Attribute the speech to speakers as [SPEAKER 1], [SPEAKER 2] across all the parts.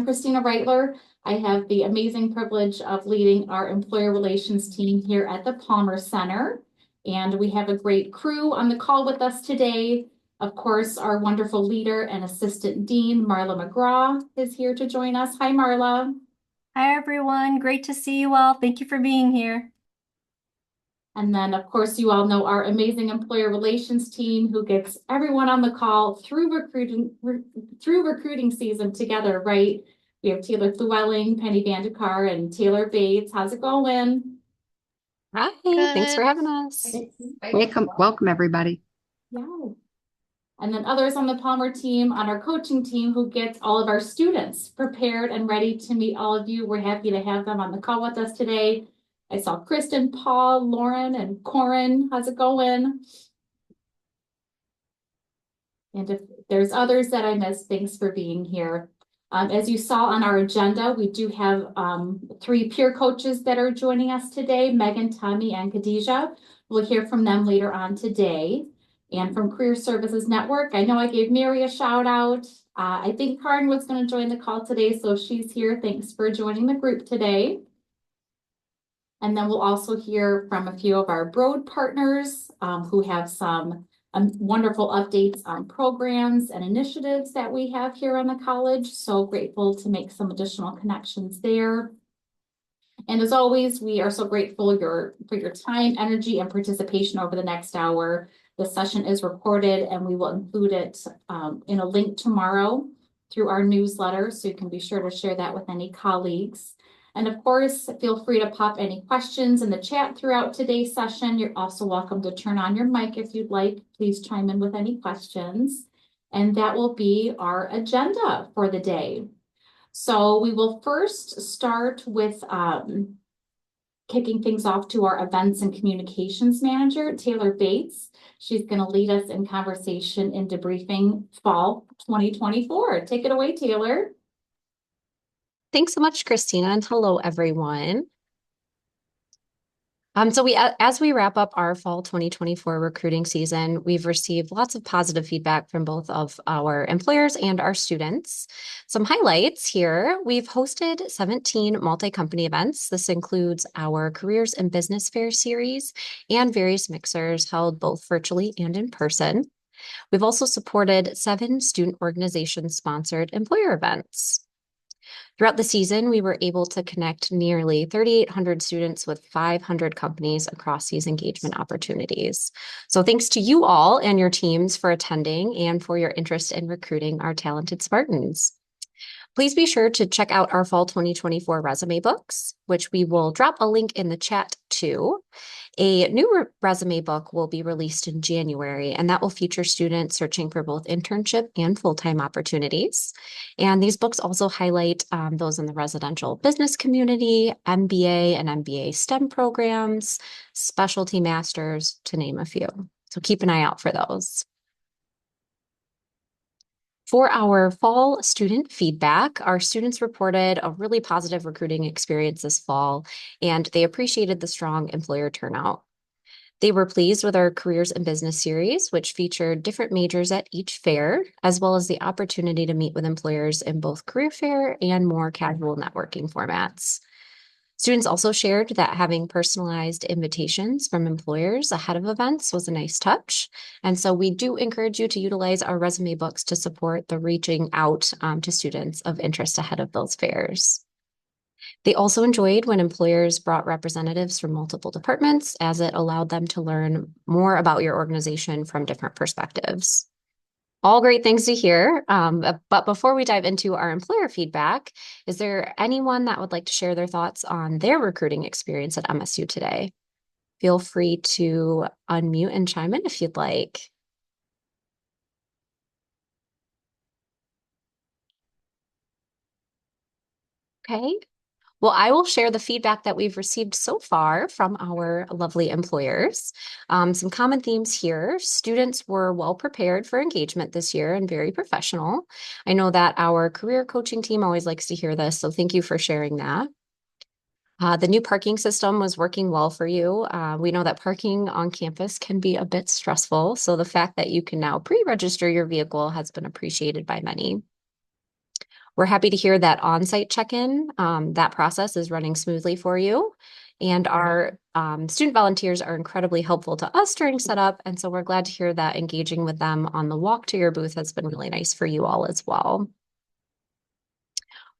[SPEAKER 1] Christina Reitler. I have the amazing privilege of leading our employer relations team here at the Palmer Center. And we have a great crew on the call with us today. Of course, our wonderful leader and assistant dean, Marla McGraw, is here to join us. Hi, Marla.
[SPEAKER 2] Hi, everyone. Great to see you all. Thank you for being here.
[SPEAKER 1] And then, of course, you all know our amazing employer relations team who gets everyone on the call through recruiting season together, right? We have Taylor Llewellyn, Penny Vandekar, and Taylor Bates. How's it going?
[SPEAKER 3] Hi, thanks for
[SPEAKER 4] Good.
[SPEAKER 3] having us.
[SPEAKER 4] Welcome everybody.
[SPEAKER 1] Yeah. And then others on the Palmer team, on our coaching team, who gets all of our students prepared and ready to meet all of you. We're happy to have them on the call with us today. I saw Kristen, Paul, Lauren, and Corin. How's it going? And if there's others that I missed, thanks for being here. As you saw on our agenda, we do have 3 peer coaches that are joining us today, Megan, Tommy, and Khadijah. We'll hear from them later on today. And from Career Services Network, I know I gave Mary a shout out. I think Karen was going to join the call today, so she's here. Thanks for joining the group today. And then we'll also hear from a few of our Broad partners who have some wonderful updates on programs and initiatives that we have here on the college. So grateful to make some additional connections there. And as always, we are so grateful for your time, energy, and participation over the next hour. The session is recorded and we will include it in a link tomorrow through our newsletter. So you can be sure to share that with any colleagues. And of course, feel free to pop any questions in the chat throughout today's session. You're also welcome to turn on your mic if you'd like. Please chime in with any questions. And that will be our agenda for the day. So we will first start with kicking things off to our events and communications manager, Taylor Bates. She's going to lead us in conversation in debriefing fall 2024. Take it away, Taylor.
[SPEAKER 3] Thanks so much, Christina, and hello, everyone. As we wrap up our fall 2024 recruiting season, we've received lots of positive feedback from both of our employers and our students. Some highlights here: we've hosted 17 multi-company events. This includes our Careers and Business Fair series and various mixers held both virtually and in person. We've also supported 7 student organization-sponsored employer events. Throughout the season, we were able to connect nearly 3,800 students with 500 companies across these engagement opportunities. So thanks to you all and your teams for attending and for your interest in recruiting our talented Spartans. Please be sure to check out our fall 2024 resume books, which we will drop a link in the chat to. A new resume book will be released in January, and that will feature students searching for both internship and full-time opportunities. And these books also highlight those in the residential business community, MBA and MBA STEM programs, specialty masters, to name a few. So keep an eye out for those. For our fall student feedback, our students reported a really positive recruiting experience this fall, and they appreciated the strong employer turnout. They were pleased with our Careers and Business series, which featured different majors at each fair, as well as the opportunity to meet with employers in both career fair and more casual networking formats. Students also shared that having personalized invitations from employers ahead of events was a nice touch. And so we do encourage you to utilize our resume books to support the reaching out to students of interest ahead of those fairs. They also enjoyed when employers brought representatives from multiple departments, as it allowed them to learn more about your organization from different perspectives. All great things to hear. But before we dive into our employer feedback, is there anyone that would like to share their thoughts on their recruiting experience at MSU today? Feel free to unmute and chime in if you'd like. Okay. Well, I will share the feedback that we've received so far from our lovely employers. Some common themes here. Students were well prepared for engagement this year and very professional. I know that our career coaching team always likes to hear this, so thank you for sharing that. The new parking system was working well for you. We know that parking on campus can be a bit stressful, so the fact that you can now pre-register your vehicle has been appreciated by many. We're happy to hear that on-site check-in, that process is running smoothly for you. And our student volunteers are incredibly helpful to us during setup. And so we're glad to hear that engaging with them on the walk to your booth has been really nice for you all as well.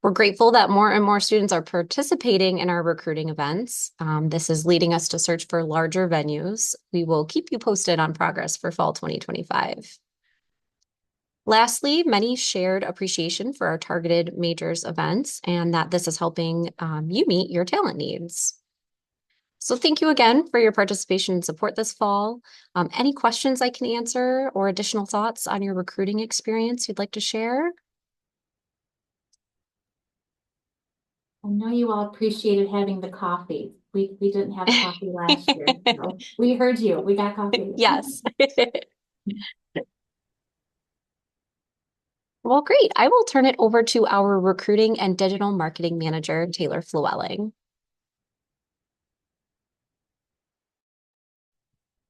[SPEAKER 3] We're grateful that more and more students are participating in our recruiting events. This is leading us to search for larger venues. We will keep you posted on progress for fall 2025. Lastly, many shared appreciation for our targeted majors events and that this is helping you meet your talent needs. So thank you again for your participation and support this fall. Any questions I can answer or additional thoughts on your recruiting experience you'd like to share?
[SPEAKER 1] I know you all appreciated having the coffee. We didn't have coffee last year. So we heard you. We got coffee.
[SPEAKER 3] Yes. Well, great. I will turn it over to our recruiting and digital marketing manager, Taylor Flewelling.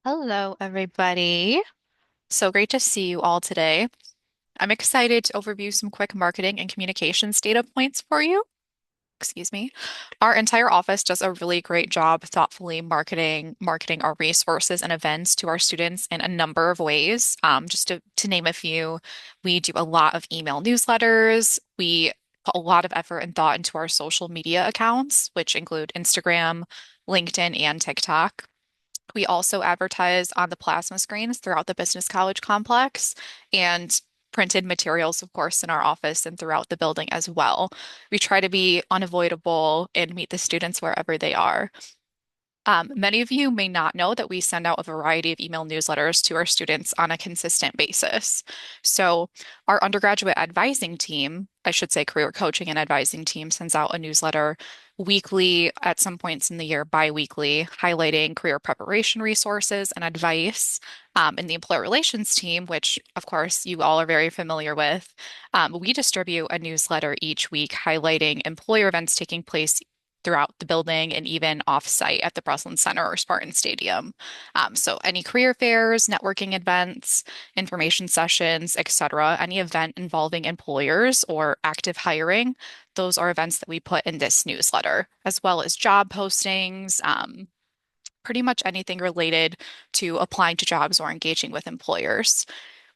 [SPEAKER 5] Hello, everybody. So great to see you all today. I'm excited to overview some quick marketing and communications data points for you. Excuse me. Our entire office does a really great job thoughtfully marketing our resources and events to our students in a number of ways. Just to name a few, we do a lot of email newsletters. We put a lot of effort and thought into our social media accounts, which include Instagram, LinkedIn, and TikTok. We also advertise on the plasma screens throughout the business college complex and printed materials, of course, in our office and throughout the building as well. We try to be unavoidable and meet the students wherever they are. Many of you may not know that we send out a variety of email newsletters to our students on a consistent basis. So, our undergraduate advising team, I should say career coaching and advising team, sends out a newsletter weekly, at some points in the year, bi-weekly, highlighting career preparation resources and advice. And the employer relations team, which of course you all are very familiar with, we distribute a newsletter each week highlighting employer events taking place throughout the building and even off-site at the Breslin Center or Spartan Stadium. So any career fairs, networking events, information sessions, etc., any event involving employers or active hiring, those are events that we put in this newsletter, as well as job postings, pretty much anything related to applying to jobs or engaging with employers.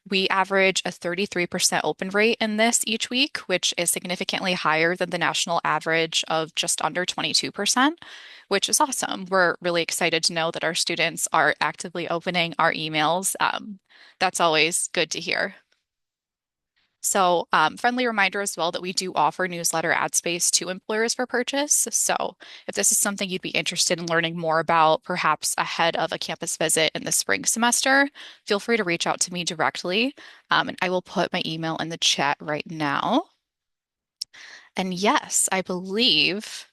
[SPEAKER 5] We average a 33% open rate in this each week, which is significantly higher than the national average of just under 22%, which is awesome. We're really excited to know that our students are actively opening our emails. That's always good to hear. So, friendly reminder as well that we do offer newsletter ad space to employers for purchase. So, if this is something you'd be interested in learning more about, perhaps ahead of a campus visit in the spring semester, feel free to reach out to me directly. And I will put my email in the chat right now. And yes, I believe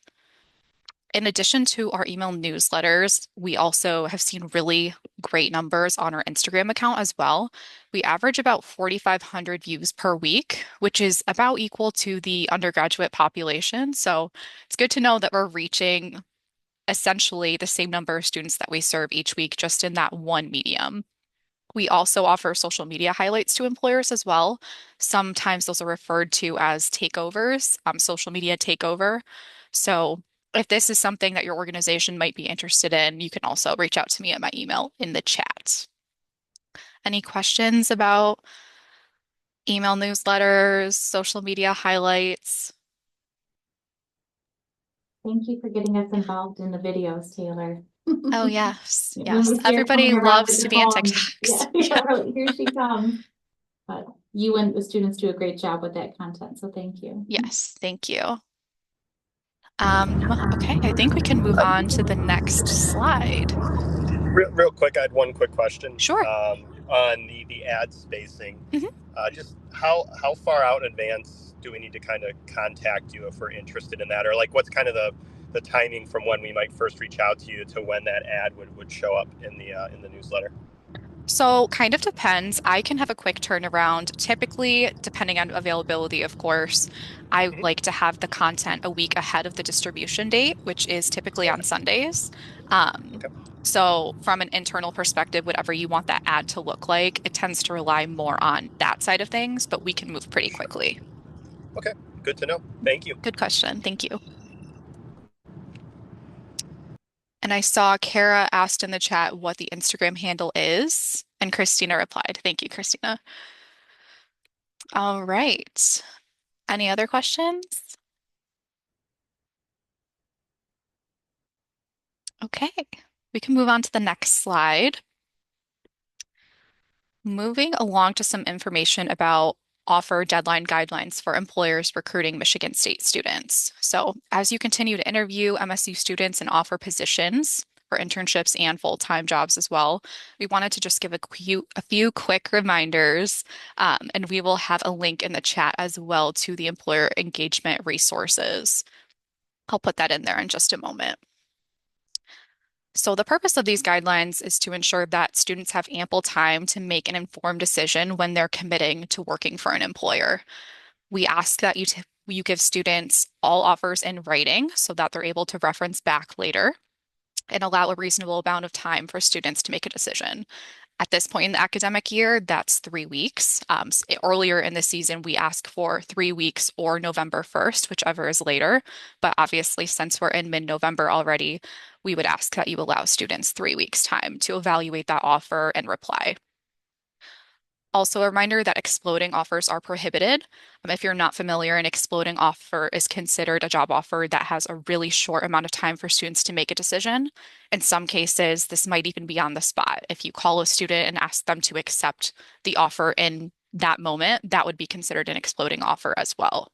[SPEAKER 5] in addition to our email newsletters, we also have seen really great numbers on our Instagram account as well. We average about 4,500 views per week, which is about equal to the undergraduate population. So it's good to know that we're reaching essentially the same number of students that we serve each week just in that one medium. We also offer social media highlights to employers as well. Sometimes those are referred to as takeovers, social media takeover. So if this is something that your organization might be interested in, you can also reach out to me at my email in the chat. Any questions about email newsletters, social media highlights?
[SPEAKER 1] Thank you for getting us involved in the videos, Taylor.
[SPEAKER 5] Oh, yes,
[SPEAKER 1] When
[SPEAKER 5] yes.
[SPEAKER 1] we see her
[SPEAKER 5] Everybody
[SPEAKER 1] coming around
[SPEAKER 5] loves
[SPEAKER 1] with
[SPEAKER 5] to
[SPEAKER 1] the
[SPEAKER 5] be in
[SPEAKER 1] phone,
[SPEAKER 5] TikToks.
[SPEAKER 1] yeah, right, here she comes. But you and the students do a great job with that content, so thank you.
[SPEAKER 5] Yes, thank you. Okay, I think we can move on to the next slide.
[SPEAKER 6] Real quick, I had one quick question
[SPEAKER 5] Sure.
[SPEAKER 6] on the ad spacing.
[SPEAKER 5] Mhm.
[SPEAKER 6] Just how far out in advance do we need to kind of contact you if we're interested in that, or like what's kind of the timing from when we might first reach out to you to when that ad would show up in the newsletter?
[SPEAKER 5] So, kind of depends. I can have a quick turnaround. Typically, depending on availability, of course, I
[SPEAKER 6] Mhm.
[SPEAKER 5] like to have the content a week ahead of the distribution date, which is typically on
[SPEAKER 6] Okay.
[SPEAKER 5] Sundays. Um,
[SPEAKER 6] Okay.
[SPEAKER 5] so, from an internal perspective, whatever you want that ad to look like, it tends to rely more on that side of things, but we can move pretty
[SPEAKER 6] Sure.
[SPEAKER 5] quickly.
[SPEAKER 6] Okay. Good to know. Thank you.
[SPEAKER 5] Good question. Thank you. And I saw Kara asked in the chat what the Instagram handle is, and Christina replied. Thank you, Christina. All right. Any other questions? Okay, we can move on to the next slide. Moving along to some information about offer deadline guidelines for employers recruiting Michigan State students. So as you continue to interview MSU students and offer positions for internships and full-time jobs as well, we wanted to just give a few quick reminders, and we will have a link in the chat as well to the employer engagement resources. I'll put that in there in just a moment. So the purpose of these guidelines is to ensure that students have ample time to make an informed decision when they're committing to working for an employer. We ask that you give students all offers in writing so that they're able to reference back later and allow a reasonable amount of time for students to make a decision. At this point in the academic year, that's 3 weeks. Earlier in the season, we ask for 3 weeks or November 1st, whichever is later. But obviously, since we're in mid-November already, we would ask that you allow students 3 weeks time to evaluate that offer and reply. Also, a reminder that exploding offers are prohibited. If you're not familiar, an exploding offer is considered a job offer that has a really short amount of time for students to make a decision. In some cases, this might even be on the spot. If you call a student and ask them to accept the offer in that moment, that would be considered an exploding offer as well.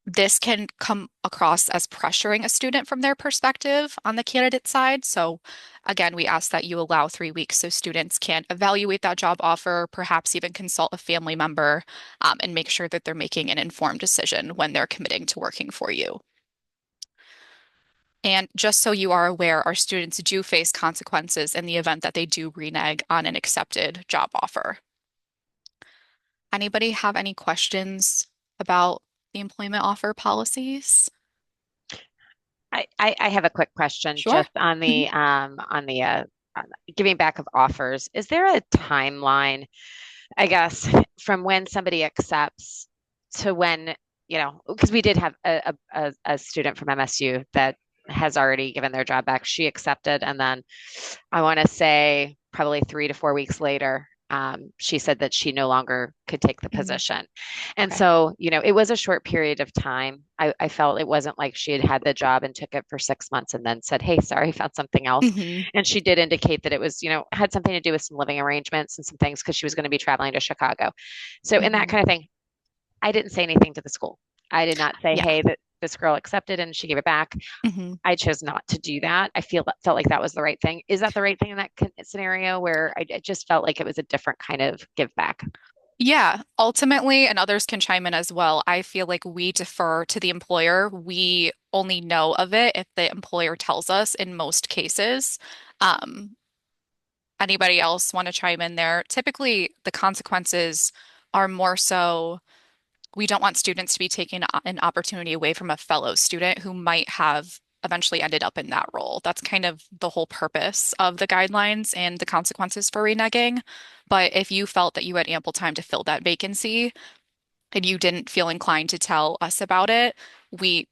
[SPEAKER 5] This can come across as pressuring a student from their perspective on the candidate side. So again, we ask that you allow 3 weeks so students can evaluate that job offer, perhaps even consult a family member, and make sure that they're making an informed decision when they're committing to working for you. And just so you are aware, our students do face consequences in the event that they do renege on an accepted job offer. Anybody have any questions about the employment offer policies?
[SPEAKER 7] I have a quick question
[SPEAKER 5] Sure.
[SPEAKER 7] just on the giving back of offers. Is there a timeline, I guess, from when somebody accepts to when, because we did have a student from MSU that has already given their job back. She accepted, and then I want to say probably 3 to 4 weeks later, she said that she no longer could take the position. And
[SPEAKER 5] Okay.
[SPEAKER 7] so, it was a short period of time. I felt it wasn't like she had the job and took it for 6 months and then said, hey, sorry, I found something else.
[SPEAKER 5] Mhm.
[SPEAKER 7] And she did indicate that it was, had something to do with some living arrangements and some things because she was going to be traveling to Chicago. So in that
[SPEAKER 5] Mhm.
[SPEAKER 7] kind of thing, I didn't say anything to the school. I did not say,
[SPEAKER 5] Yeah.
[SPEAKER 7] hey, that this girl accepted and she gave it back.
[SPEAKER 5] Mhm.
[SPEAKER 7] I chose not to do that. Felt like that was the right thing. Is that the right thing in that scenario where I just felt like it was a different kind of give back?
[SPEAKER 5] Yeah, ultimately, and others can chime in as well. I feel like we defer to the employer. We only know of it if the employer tells us in most cases. Um, Anybody else want to chime in there? Typically, the consequences are more so we don't want students to be taking an opportunity away from a fellow student who might have eventually ended up in that role. That's kind of the whole purpose of the guidelines and the consequences for reneging. But if you felt that you had ample time to fill that vacancy and you didn't feel inclined to tell us about it, we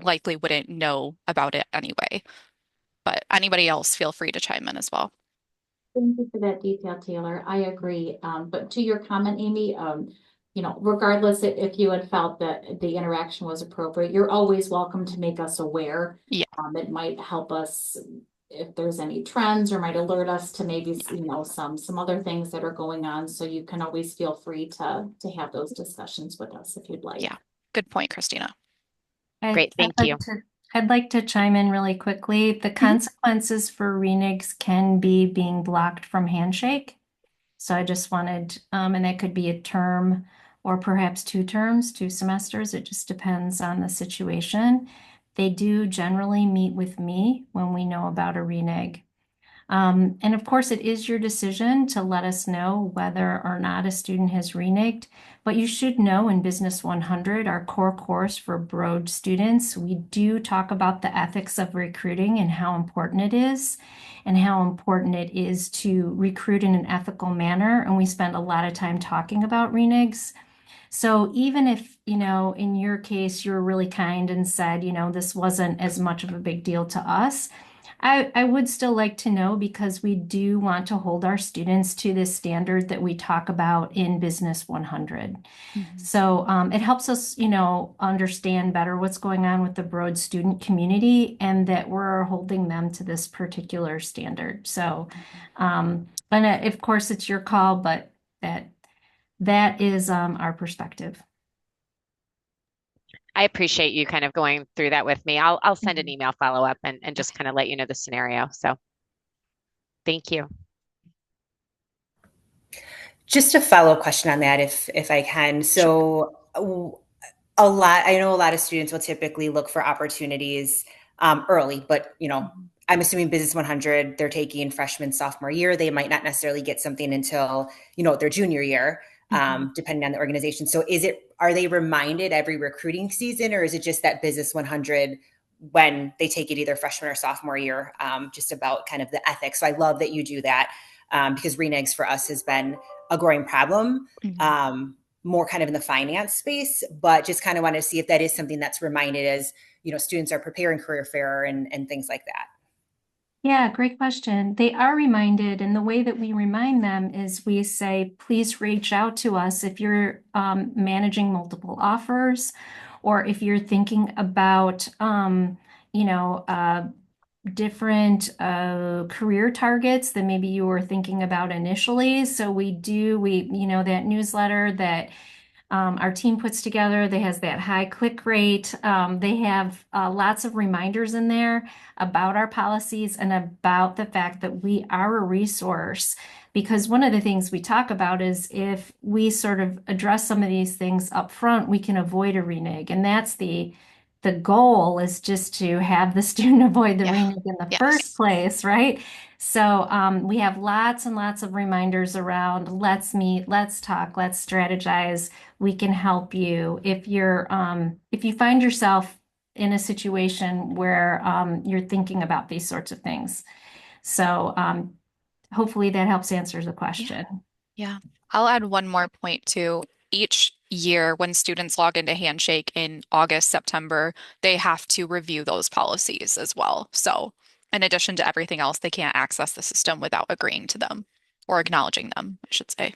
[SPEAKER 5] likely wouldn't know about it anyway. But anybody else, feel free to chime in as well.
[SPEAKER 1] Thank you for that detail, Taylor. I agree. But to your comment, Amy, regardless if you had felt that the interaction was appropriate, you're always welcome to make us aware.
[SPEAKER 5] Yeah.
[SPEAKER 1] It might help us if there's any trends or might alert us to maybe, some other things that are going on. So you can always feel free to have those discussions with us if you'd like.
[SPEAKER 5] Yeah. Good point, Christina.
[SPEAKER 7] Great, thank you.
[SPEAKER 2] I'd like to chime in really quickly. The consequences for reneges can be being blocked from Handshake. So I just wanted, and that could be a term or perhaps 2 terms, 2 semesters. It just depends on the situation. They do generally meet with me when we know about a renege. And of course, it is your decision to let us know whether or not a student has reneged. But you should know in Business 100, our core course for Broad students, we do talk about the ethics of recruiting and how important it is and how important it is to recruit in an ethical manner. And we spend a lot of time talking about reneges. So even if in your case, you were really kind and said, this wasn't as much of a big deal to us. I would still like to know because we do want to hold our students to this standard that we talk about in Business 100. So it helps us, understand better what's going on with the broad student community and that we're holding them to this particular standard. So, and of course it's your call, but that is our perspective.
[SPEAKER 7] I appreciate you kind of going through that with me. I'll send an email follow-up and just kind of let you know the scenario. So thank you.
[SPEAKER 8] Just a follow-up question on that, if I can. So I know a lot of students will typically look for opportunities early, but I'm assuming Business 100, they're taking freshman, sophomore year. They might not necessarily get something until, their junior year, depending on the organization. So are they reminded every recruiting season, or is it just that Business 100 when they take it either freshman or sophomore year, just about kind of the ethics? So I love that you do that because renegs for us has been a growing problem, more kind of in the finance space, but just kind of want to see if that is something that's reminded as, students are preparing career fair and things like that.
[SPEAKER 2] Yeah, great question. They are reminded, and the way that we remind them is we say, please reach out to us if you're managing multiple offers, or if you're thinking about, different career targets than maybe you were thinking about initially. So that newsletter that our team puts together, that has that high click rate. They have lots of reminders in there about our policies and about the fact that we are a resource. Because one of the things we talk about is if we sort of address some of these things up front, we can avoid a renege. And that's the goal, is just to have the student avoid the renege in the first place, right? So we have lots and lots of reminders around, let's meet, let's talk, let's strategize. We can help you if you find yourself in a situation where you're thinking about these sorts of things. So hopefully that helps answer the question.
[SPEAKER 5] Yeah. I'll add one more point too. Each year when students log into Handshake in August, September, they have to review those policies as well. So in addition to everything else, they can't access the system without agreeing to them or acknowledging them, I should say.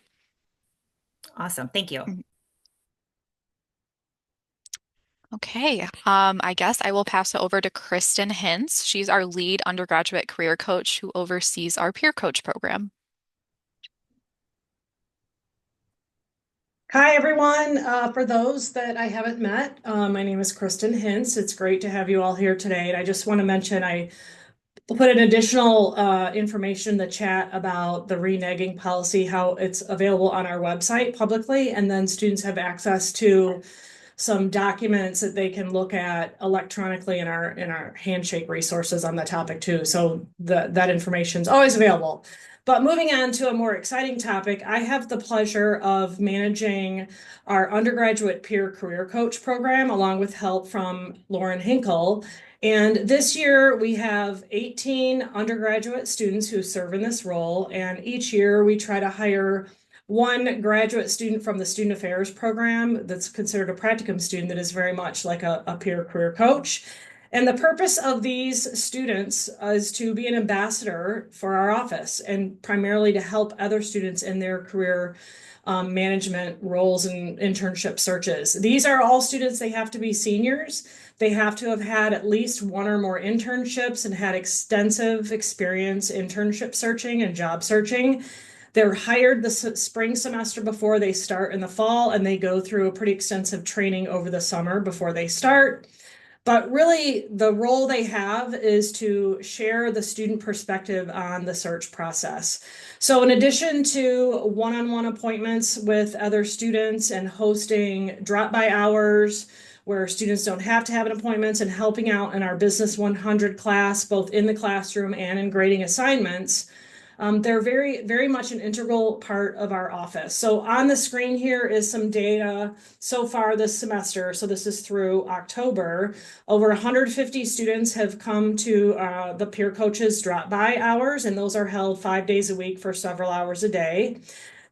[SPEAKER 8] Awesome. Thank you.
[SPEAKER 5] Okay, I guess I will pass it over to Kristen Hintz. She's our lead undergraduate career coach who oversees our peer coach program.
[SPEAKER 9] Hi, everyone. For those that I haven't met, my name is Kristen Hintz. It's great to have you all here today. And I just want to mention I put an additional information in the chat about the reneging policy, how it's available on our website publicly, and then students have access to some documents that they can look at electronically in our Handshake resources on the topic too. So that information is always available. But moving on to a more exciting topic, I have the pleasure of managing our undergraduate peer career coach program along with help from Lauren Hinkle. And this year we have 18 undergraduate students who serve in this role. And each year we try to hire one graduate student from the student affairs program that's considered a practicum student that is very much like a peer career coach. And the purpose of these students is to be an ambassador for our office and primarily to help other students in their career management roles and internship searches. These are all students, they have to be seniors. They have to have had at least one or more internships and had extensive experience internship searching and job searching. They're hired the spring semester before they start in the fall, and they go through a pretty extensive training over the summer before they start. But really, the role they have is to share the student perspective on the search process. So in addition to one-on-one appointments with other students and hosting drop-by hours where students don't have to have an appointment, and helping out in our Business 100 class, both in the classroom and in grading assignments, they're very, very much an integral part of our office. So on the screen here is some data so far this semester. So this is through October. Over 150 students have come to the peer coaches drop by hours, and those are held 5 days a week for several hours a day.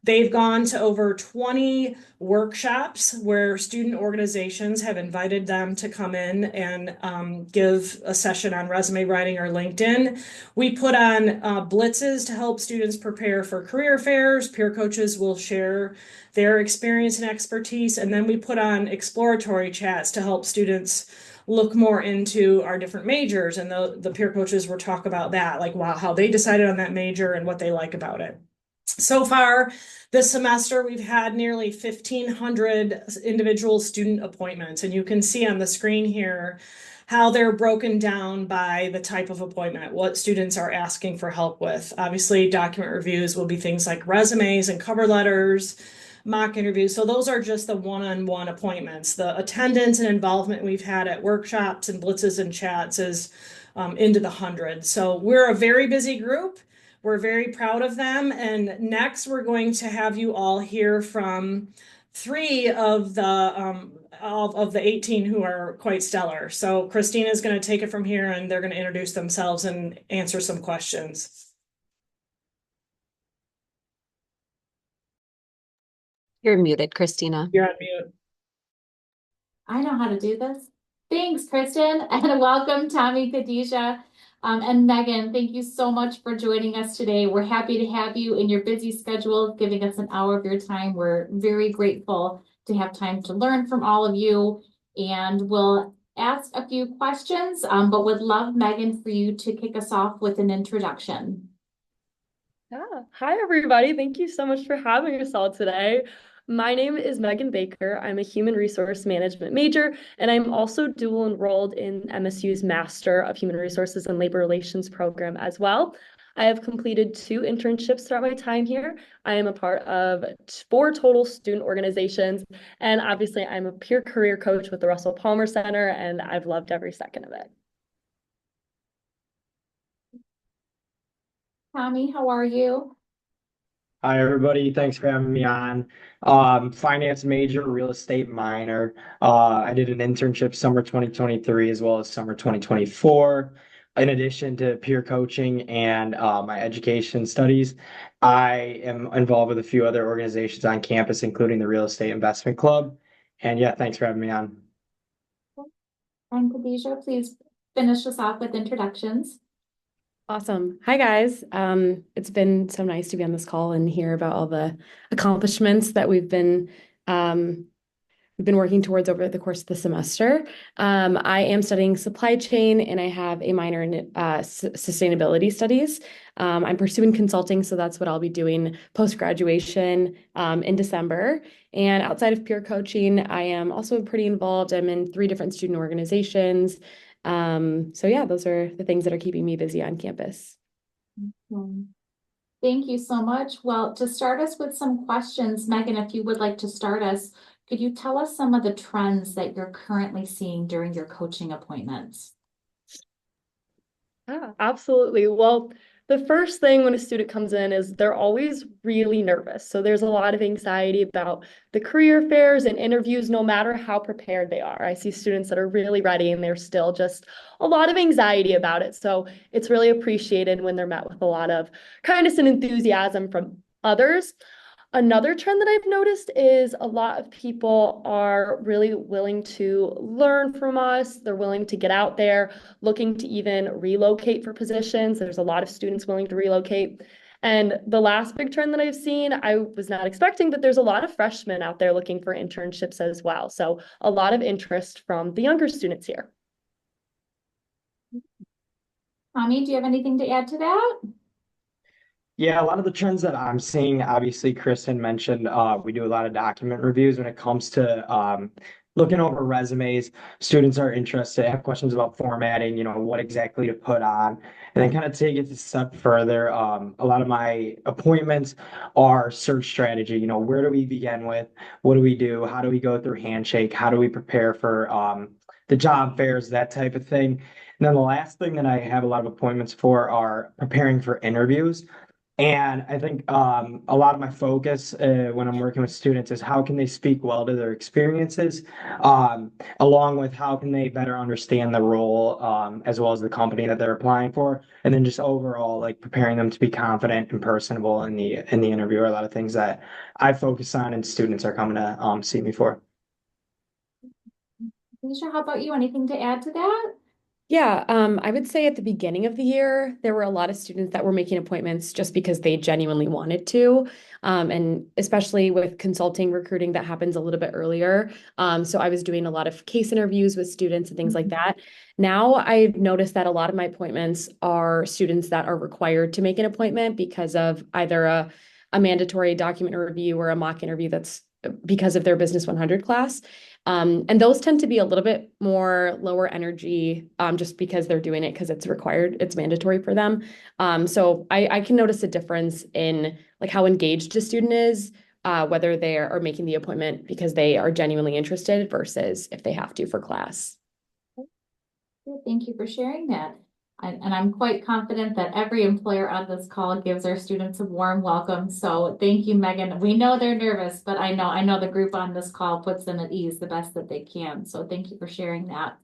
[SPEAKER 9] They've gone to over 20 workshops where student organizations have invited them to come in and give a session on resume writing or LinkedIn. We put on blitzes to help students prepare for career fairs. Peer coaches will share their experience and expertise. And then we put on exploratory chats to help students look more into our different majors. And the peer coaches will talk about that, like how they decided on that major and what they like about it. So far this semester, we've had nearly 1,500 individual student appointments, and you can see on the screen here how they're broken down by the type of appointment, what students are asking for help with. Obviously, document reviews will be things like resumes and cover letters, mock interviews. So those are just the one-on-one appointments. The attendance and involvement we've had at workshops and blitzes and chats is into the hundreds. So we're a very busy group. We're very proud of them. And next, we're going to have you all hear from three of the 18 who are quite stellar. So Christina is going to take it from here, and they're going to introduce themselves and answer some questions.
[SPEAKER 3] You're muted, Christina.
[SPEAKER 9] You're on mute.
[SPEAKER 1] I know how to do this. Thanks, Kristen, and welcome, Tommy, Khadijah. And Megan, thank you so much for joining us today. We're happy to have you in your busy schedule, giving us an hour of your time. We're very grateful to have time to learn from all of you, and we'll ask a few questions, but would love, Megan, for you to kick us off with an introduction.
[SPEAKER 10] Yeah. Hi, everybody. Thank you so much for having us all today. My name is Megan Baker. I'm a human resource management major, and I'm also dual enrolled in MSU's Master of Human Resources and Labor Relations program as well. I have completed 2 internships throughout my time here. I am a part of 4 total student organizations, and obviously I'm a peer career coach with the Russell Palmer Center, and I've loved every second of it.
[SPEAKER 1] Tommy, how are you?
[SPEAKER 11] Hi, everybody. Thanks for having me on. Finance major, real estate minor. I did an internship summer 2023 as well as summer 2024. In addition to peer coaching and my education studies, I am involved with a few other organizations on campus, including the Real Estate Investment Club. And yeah, thanks for having me on.
[SPEAKER 1] And Khadijah, please finish us off with introductions.
[SPEAKER 10] Awesome. Hi, guys. It's been so nice to be on this call and hear about all the accomplishments that we've been working towards over the course of the semester. I am studying supply chain, and I have a minor in sustainability studies. I'm pursuing consulting, so that's what I'll be doing post-graduation in December. And outside of peer coaching, I am also pretty involved. I'm in 3 different student organizations. So yeah, those are the things that are keeping me busy on campus.
[SPEAKER 1] Thank you so much. Well, to start us with some questions, Megan, if you would like to start us, could you tell us some of the trends that you're currently seeing during your coaching appointments?
[SPEAKER 10] Yeah, absolutely. Well, the first thing when a student comes in is they're always really nervous. So there's a lot of anxiety about the career fairs and interviews, no matter how prepared they are. I see students that are really ready and they're still just a lot of anxiety about it. So it's really appreciated when they're met with a lot of kindness and enthusiasm from others. Another trend that I've noticed is a lot of people are really willing to learn from us. They're willing to get out there, looking to even relocate for positions. There's a lot of students willing to relocate. And the last big trend that I've seen, I was not expecting, but there's a lot of freshmen out there looking for internships as well. So a lot of interest from the younger students here.
[SPEAKER 1] Tommy, do you have anything to add to that?
[SPEAKER 11] Yeah, a lot of the trends that I'm seeing, obviously, Kristen mentioned, we do a lot of document reviews when it comes to looking over resumes. Students are interested, have questions about formatting, what exactly to put on. And then kind of take it a step further. A lot of my appointments are search strategy. Where do we begin with? What do we do? How do we go through handshake? How do we prepare for the job fairs, that type of thing? And then the last thing that I have a lot of appointments for are preparing for interviews. And I think a lot of my focus when I'm working with students is how can they speak well to their experiences, along with how can they better understand the role as well as the company that they're applying for, and then just overall like preparing them to be confident and personable in the interview are a lot of things that I focus on and students are coming to see me for.
[SPEAKER 1] Khadijah, how about you? Anything to add to that?
[SPEAKER 10] Yeah, I would say at the beginning of the year, there were a lot of students that were making appointments just because they genuinely wanted to. And especially with consulting recruiting, that happens a little bit earlier. So I was doing a lot of case interviews with students and things like that. Now I've noticed that a lot of my appointments are students that are required to make an appointment because of either a mandatory document review or a mock interview that's because of their Business 100 class. And those tend to be a little bit more lower energy, just because they're doing it because it's required, it's mandatory for them. So I can notice a difference in like how engaged a student is, whether they are making the appointment because they are genuinely interested versus if they have to for class.
[SPEAKER 1] Thank you for sharing that. And I'm quite confident that every employer on this call gives our students a warm welcome. So thank you, Megan. We know they're nervous, but I know the group on this call puts them at ease the best that they can. So thank you for sharing that.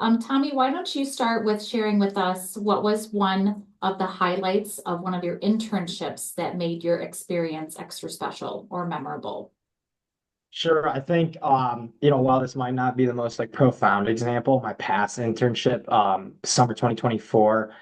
[SPEAKER 1] Tommy, why don't you start with sharing with us what was one of the highlights of one of your internships that made your experience extra special or memorable?
[SPEAKER 11] Sure. I think, while this might not be the most like profound example, my past internship, summer 2024,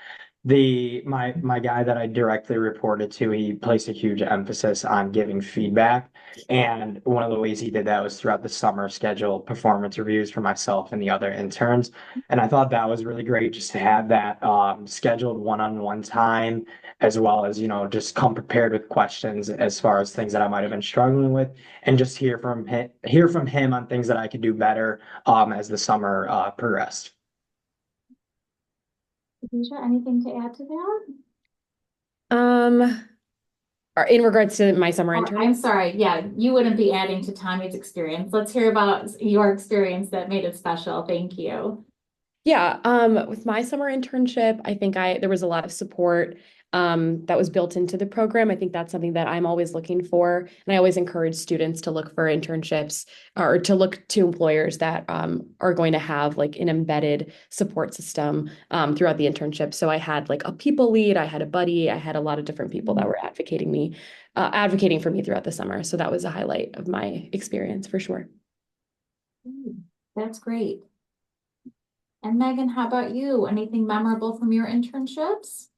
[SPEAKER 11] my guy that I directly reported to, he placed a huge emphasis on giving feedback. And one of the ways he did that was throughout the summer schedule performance reviews for myself and the other interns. And I thought that was really great just to have that scheduled one-on-one time, as well as, just come prepared with questions as far as things that I might have been struggling with, and just hear from him on things that I could do better as the summer progressed.
[SPEAKER 1] Khadijah, anything to add to that?
[SPEAKER 10] Or in regards to my summer
[SPEAKER 1] Or,
[SPEAKER 10] intern.
[SPEAKER 1] I'm sorry, yeah, you wouldn't be adding to Tommy's experience. Let's hear about your experience that made it special. Thank you.
[SPEAKER 10] Yeah, with my summer internship, I think there was a lot of support that was built into the program. I think that's something that I'm always looking for, and I always encourage students to look for internships or to look to employers that are going to have like an embedded support system throughout the internship. So I had like a people lead, I had a buddy, I had a lot of different people that were advocating for me throughout the summer. So that was a highlight of my experience for sure.
[SPEAKER 1] That's great. And Megan, how about you? Anything memorable from your internships?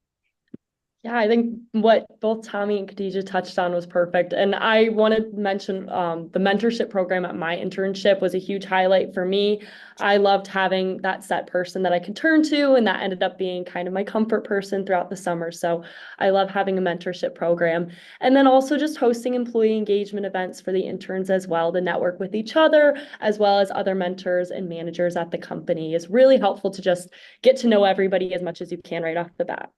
[SPEAKER 10] Yeah, I think what both Tommy and Khadijah touched on was perfect. And I want to mention the mentorship program at my internship was a huge highlight for me. I loved having that set person that I could turn to, and that ended up being kind of my comfort person throughout the summer. So I love having a mentorship program. And then also just hosting employee engagement events for the interns as well to network with each other, as well as other mentors and managers at the company is really helpful to just get to know everybody as much as you can right off the bat.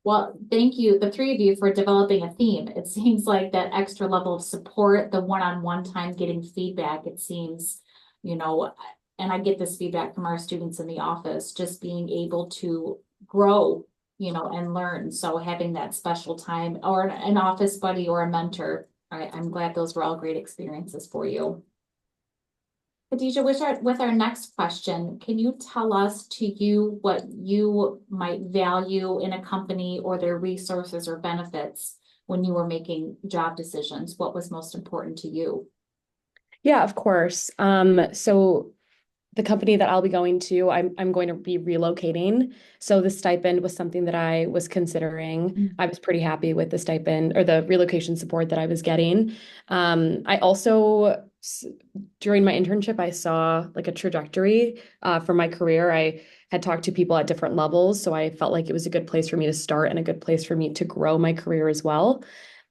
[SPEAKER 1] Well, thank you, the three of you, for developing a theme. It seems like that extra level of support, the one-on-one time getting feedback, it seems, and I get this feedback from our students in the office, just being able to grow, and learn. So having that special time or an office buddy or a mentor, I'm glad those were all great experiences for you. Khadijah, with our next question, can you tell us to you what you might value in a company or their resources or benefits when you were making job decisions? What was most important to you?
[SPEAKER 10] Yeah, of course. So the company that I'll be going to, I'm going to be relocating. So the stipend was something that I was considering. I was pretty happy with the stipend or the relocation support that I was getting. I also, during my internship, I saw like a trajectory for my career. I had talked to people at different levels, so I felt like it was a good place for me to start and a good place for me to grow my career as well.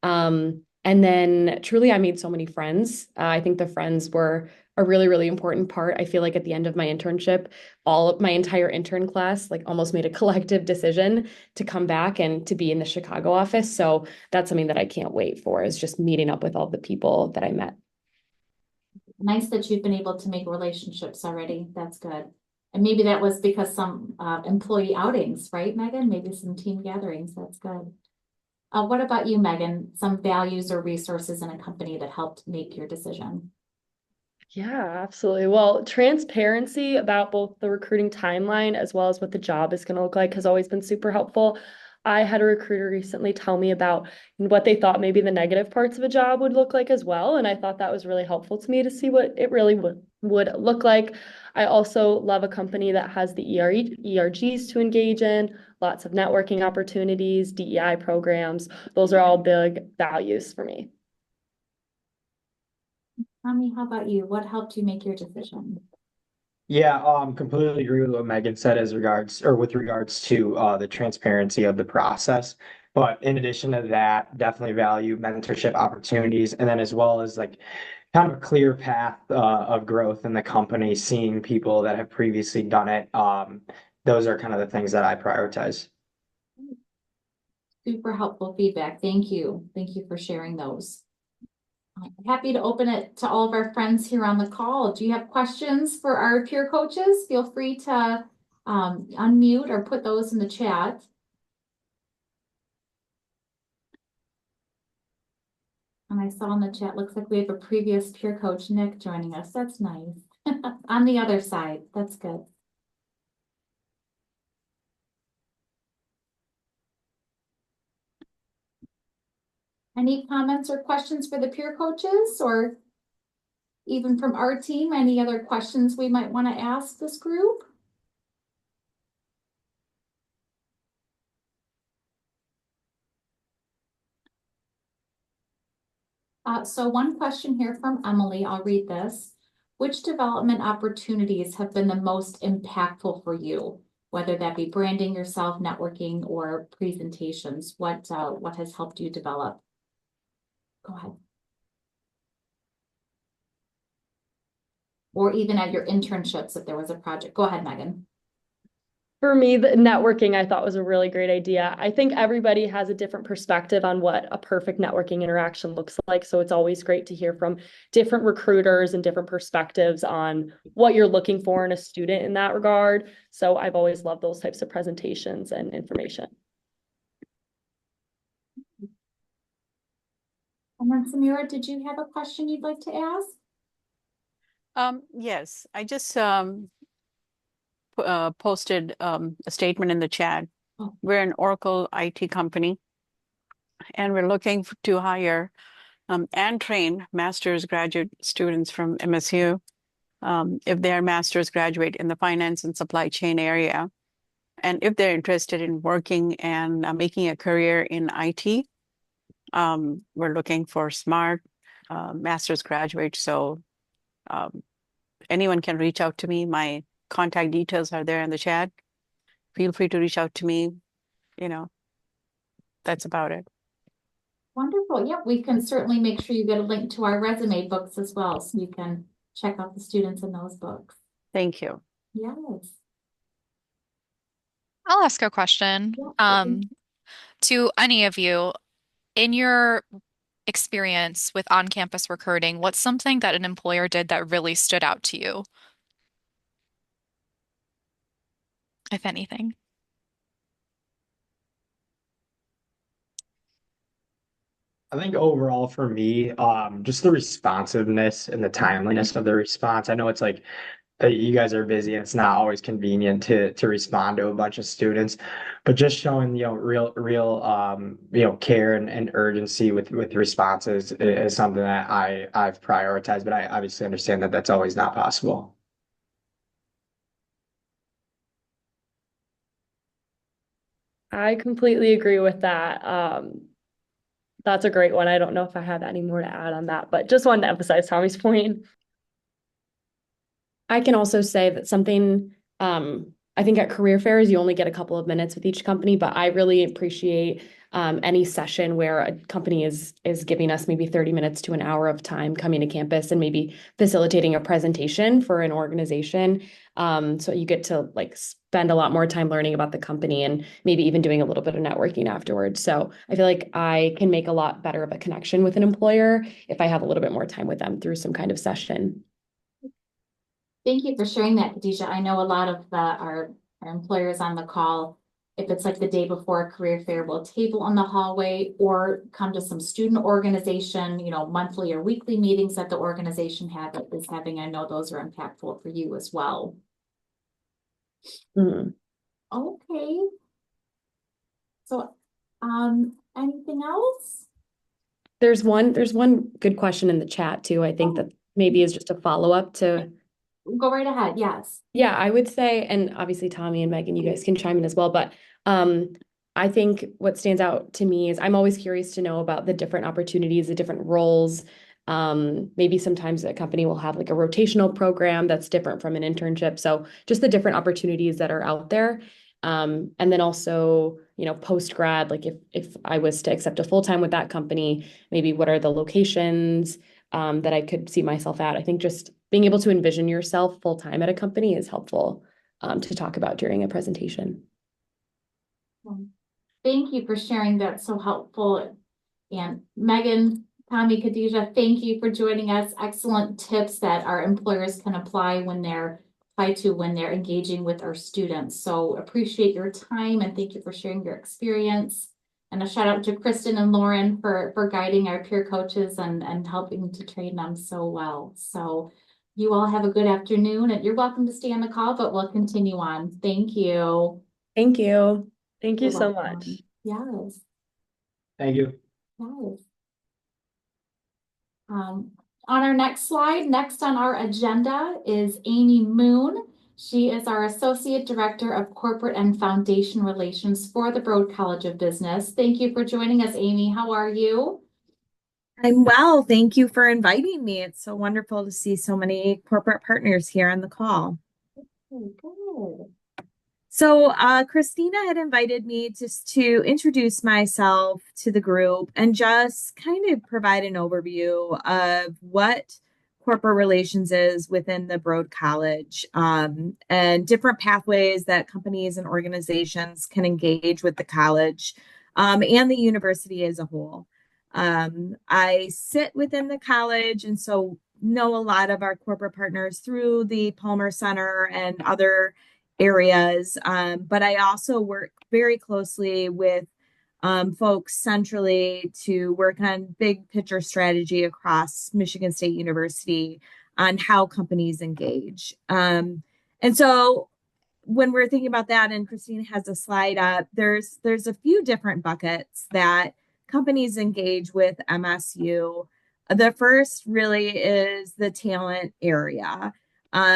[SPEAKER 10] And then truly, I made so many friends. I think the friends were a really, really important part. I feel like at the end of my internship, all of my entire intern class, like almost made a collective decision to come back and to be in the Chicago office. So that's something that I can't wait for, is just meeting up with all the people that I met.
[SPEAKER 1] Nice that you've been able to make relationships already. That's good. And maybe that was because some employee outings, right, Megan? Maybe some team gatherings. That's good. What about you, Megan? Some values or resources in a company that helped make your decision?
[SPEAKER 10] Yeah, absolutely. Well, transparency about both the recruiting timeline as well as what the job is going to look like has always been super helpful. I had a recruiter recently tell me about what they thought maybe the negative parts of a job would look like as well. And I thought that was really helpful to me to see what it really would look like. I also love a company that has the ERGs to engage in, lots of networking opportunities, DEI programs. Those are all big values for me.
[SPEAKER 1] Tommy, how about you? What helped you make your decision?
[SPEAKER 11] Yeah, completely agree with what Megan said as regards or with regards to the transparency of the process. But in addition to that, definitely value mentorship opportunities, and then as well as like kind of a clear path of growth in the company, seeing people that have previously done it. Those are kind of the things that I prioritize.
[SPEAKER 1] Super helpful feedback. Thank you. Thank you for sharing those. Happy to open it to all of our friends here on the call. Do you have questions for our peer coaches? Feel free to unmute or put those in the chat. And I saw in the chat, looks like we have a previous peer coach, Nick, joining us. That's nice. On the other side, that's good. Any comments or questions for the peer coaches, or even from our team? Any other questions we might want to ask this group? So one question here from Emily, I'll read this. Which development opportunities have been the most impactful for you? Whether that be branding yourself, networking, or presentations, what has helped you develop? Go ahead. Or even at your internships, if there was a project. Go ahead, Megan.
[SPEAKER 10] For me, the networking I thought was a really great idea. I think everybody has a different perspective on what a perfect networking interaction looks like. So it's always great to hear from different recruiters and different perspectives on what you're looking for in a student in that regard. So I've always loved those types of presentations and information.
[SPEAKER 1] And then Samira, did you have a question you'd like to ask?
[SPEAKER 12] Yes, I just posted a statement in the chat.
[SPEAKER 1] Oh.
[SPEAKER 12] We're an Oracle IT company, and we're looking to hire and train master's graduate students from MSU if they're master's graduate in the finance and supply chain area. And if they're interested in working and making a career in IT, we're looking for smart master's graduates. So anyone can reach out to me. My contact details are there in the chat. Feel free to reach out to me. You know, that's about it.
[SPEAKER 1] Wonderful. Yeah, we can certainly make sure you get a link to our resume books as well, so you can check out the students in those books.
[SPEAKER 12] Thank you.
[SPEAKER 1] Yes.
[SPEAKER 5] I'll ask a question.
[SPEAKER 1] Yeah.
[SPEAKER 5] To any of you, in your experience with on-campus recruiting, what's something that an employer did that really stood out to you, if anything?
[SPEAKER 11] I think overall for me, just the responsiveness and the timeliness of the response. I know it's like you guys are busy and it's not always convenient to respond to a bunch of students, but just showing, real care and urgency with responses is something that I've prioritized, but I obviously understand that that's always not possible.
[SPEAKER 10] I completely agree with that. That's a great one. I don't know if I have any more to add on that, but just wanted to emphasize Tommy's point.
[SPEAKER 13] I can also say that something, I think at career fairs, you only get a couple of minutes with each company, but I really appreciate any session where a company is giving us maybe 30 minutes to an hour of time coming to campus and maybe facilitating a presentation for an organization. So you get to like spend a lot more time learning about the company and maybe even doing a little bit of networking afterwards. So I feel like I can make a lot better of a connection with an employer if I have a little bit more time with them through some kind of session.
[SPEAKER 1] Thank you for sharing that, Khadijah. I know a lot of our employers on the call, if it's like the day before a career fair, will table in the hallway or come to some student organization, monthly or weekly meetings that the organization is having. I know those are impactful for you as well.
[SPEAKER 13] Mhm.
[SPEAKER 1] Okay. So, anything else?
[SPEAKER 13] There's one good question in the chat too. I think that maybe is just a follow-up to.
[SPEAKER 1] Go right ahead. Yes.
[SPEAKER 13] Yeah, I would say, and obviously Tommy and Megan, you guys can chime in as well, but I think what stands out to me is I'm always curious to know about the different opportunities, the different roles. Maybe sometimes a company will have like a rotational program that's different from an internship. So just the different opportunities that are out there. And then also, post grad, like if I was to accept a full-time with that company, maybe what are the locations that I could see myself at? I think just being able to envision yourself full-time at a company is helpful to talk about during a presentation.
[SPEAKER 1] Thank you for sharing. That's so helpful. And Megan, Tommy, Khadijah, thank you for joining us. Excellent tips that our employers can apply when they're engaging with our students. So appreciate your time and thank you for sharing your experience. And a shout out to Kristen and Lauren for guiding our peer coaches and helping to train them so well. So you all have a good afternoon and you're welcome to stay on the call, but we'll continue on. Thank you.
[SPEAKER 13] Thank you. Thank you
[SPEAKER 1] You're
[SPEAKER 13] so
[SPEAKER 1] welcome.
[SPEAKER 13] much.
[SPEAKER 1] Yes.
[SPEAKER 11] Thank you.
[SPEAKER 1] Yes. On our next slide, next on our agenda is Amy Moon. She is our Associate Director of Corporate and Foundation Relations for the Broad College of Business. Thank you for joining us, Amy. How are you?
[SPEAKER 14] I'm well. Thank you for inviting me. It's so wonderful to see so many corporate partners here on the call.
[SPEAKER 1] Good.
[SPEAKER 14] So, Christina had invited me just to introduce myself to the group and just kind of provide an overview of what corporate relations is within the Broad College and different pathways that companies and organizations can engage with the college and the university as a whole. I sit within the college and so know a lot of our corporate partners through the Palmer Center and other areas. But I also work very closely with folks centrally to work on big picture strategy across Michigan State University on how companies engage. And so when we're thinking about that, and Christine has a slide up, there's a few different buckets that companies engage with MSU. The first really is the talent area,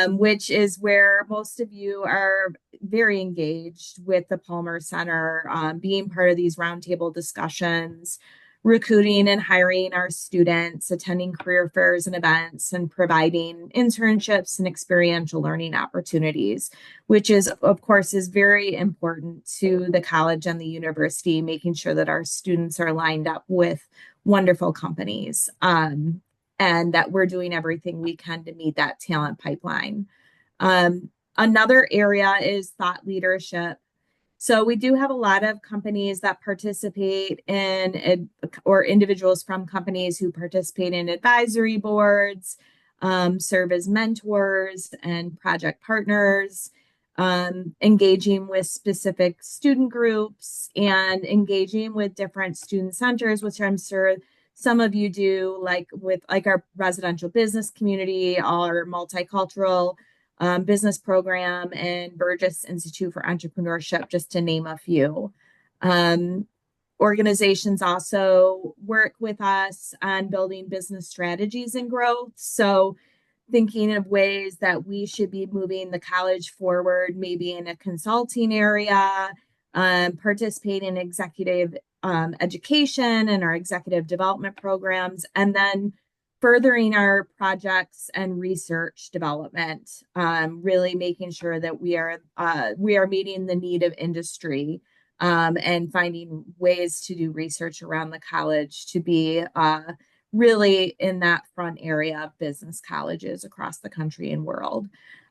[SPEAKER 14] which is where most of you are very engaged with the Palmer Center, being part of these roundtable discussions, recruiting and hiring our students, attending career fairs and events, and providing internships and experiential learning opportunities, which is, of course, is very important to the college and the university, making sure that our students are lined up with wonderful companies and that we're doing everything we can to meet that talent pipeline. Another area is thought leadership. So we do have a lot of companies that participate in, or individuals from companies who participate in advisory boards, serve as mentors and project partners, engaging with specific student groups and engaging with different student centers, which I'm sure some of you do, like with our residential business community, our multicultural business program, and Burgess Institute for Entrepreneurship, just to name a few. Organizations also work with us on building business strategies and growth. So thinking of ways that we should be moving the college forward, maybe in a consulting area, participate in executive education and our executive development programs, and then furthering our projects and research development, really making sure that we are meeting the need of industry and finding ways to do research around the college to be really in that front area of business colleges across the country and world.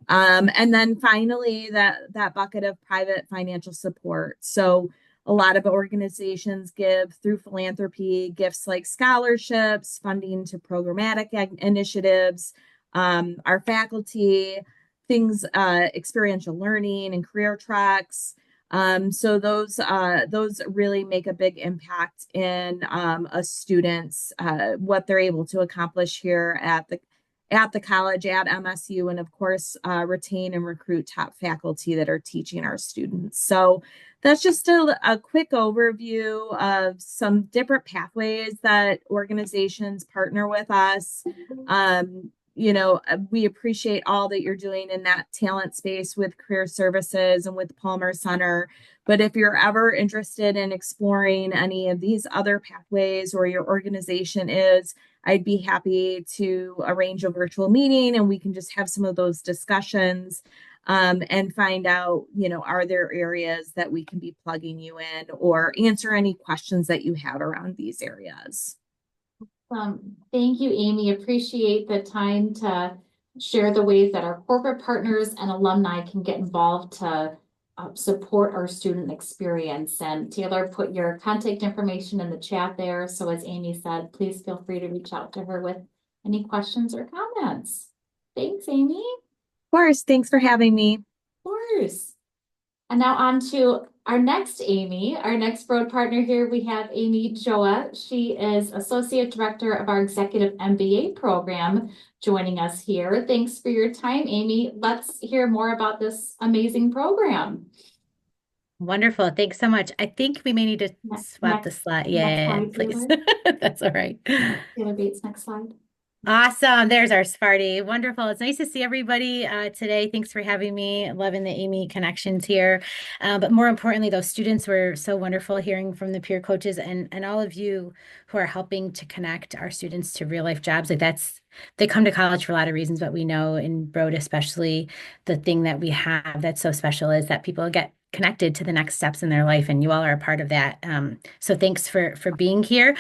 [SPEAKER 14] And then finally, that bucket of private financial support. So a lot of organizations give through philanthropy gifts like scholarships, funding to programmatic initiatives. Our faculty things, experiential learning and career tracks. So those really make a big impact in a student's what they're able to accomplish here at the college at MSU, and of course retain and recruit top faculty that are teaching our students. So that's just a quick overview of some different pathways that organizations partner with us. We appreciate all that you're doing in that talent space with career services and with Palmer Center. But if you're ever interested in exploring any of these other pathways, or your organization is, I'd be happy to arrange a virtual meeting and we can just have some of those discussions, and find out, are there areas that we can be plugging you in, or answer any questions that you have around these areas.
[SPEAKER 1] Thank you, Amy. Appreciate the time to share the ways that our corporate partners and alumni can get involved to support our student experience. And Taylor put your contact information in the chat there. So as Amy said, please feel free to reach out to her with any questions or comments. Thanks, Amy.
[SPEAKER 14] Of course. Thanks for having me.
[SPEAKER 1] Of course. And now on to our next Amy, our next Broad partner here. We have Amy Joa. She is Associate Director of our Executive MBA program, joining us here. Thanks for your time, Amy. Let's hear more about this amazing program.
[SPEAKER 15] Wonderful. Thanks so much. I think we may need to swap the slide. Yeah, please. That's all right.
[SPEAKER 1] Taylor Bates, next slide.
[SPEAKER 15] Awesome. There's our Sparty. Wonderful. It's nice to see everybody today. Thanks for having me. Loving the Amy connections here. But more importantly, those students were so wonderful hearing from the peer coaches and all of you who are helping to connect our students to real life jobs. They come to college for a lot of reasons, but we know in Broad especially, the thing that we have that's so special is that people get connected to the next steps in their life, and you all are a part of that. So thanks for being here.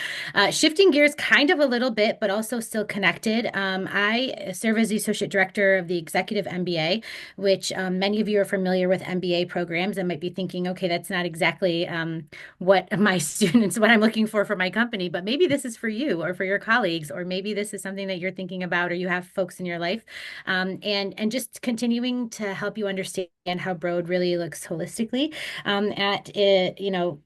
[SPEAKER 15] Shifting gears kind of a little bit, but also still connected. I serve as the Associate Director of the Executive MBA, which many of you are familiar with MBA programs and might be thinking, okay, that's not exactly what my students, what I'm looking for my company, but maybe this is for you or for your colleagues, or maybe this is something that you're thinking about, or you have folks in your life, and just continuing to help you understand how Broad really looks holistically at it,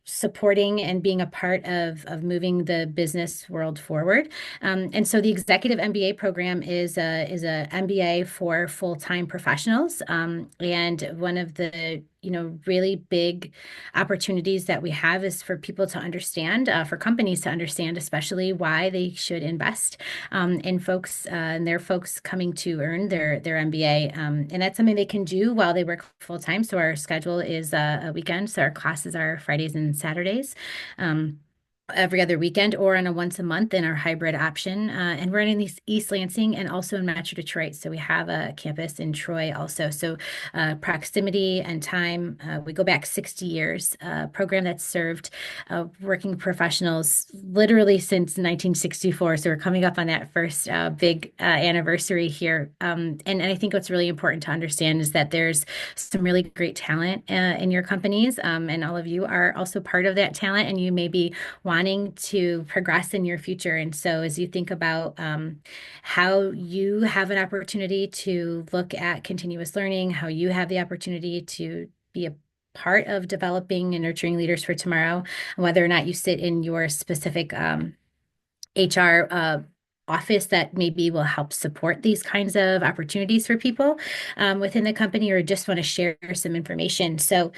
[SPEAKER 15] supporting and being a part of moving the business world forward. And so the Executive MBA program is a MBA for full-time professionals. And one of the really big opportunities that we have is for people to understand, for companies to understand, especially why they should invest in folks and their folks coming to earn their MBA. And that's something they can do while they work full time. So our schedule is a weekend. So our classes are Fridays and Saturdays. Every other weekend or on a once a month in our hybrid option. And we're in East Lansing and also in Metro Detroit. So we have a campus in Troy also. So proximity and time, we go back 60 years, program that's served working professionals literally since 1964. So we're coming up on that first big anniversary here. And I think what's really important to understand is that there's some really great talent in your companies. And all of you are also part of that talent, and you may be wanting to progress in your future. And so as you think about how you have an opportunity to look at continuous learning, how you have the opportunity to be a part of developing and nurturing leaders for tomorrow, whether or not you sit in your specific HR office that maybe will help support these kinds of opportunities for people within the company, or just want to share some information. So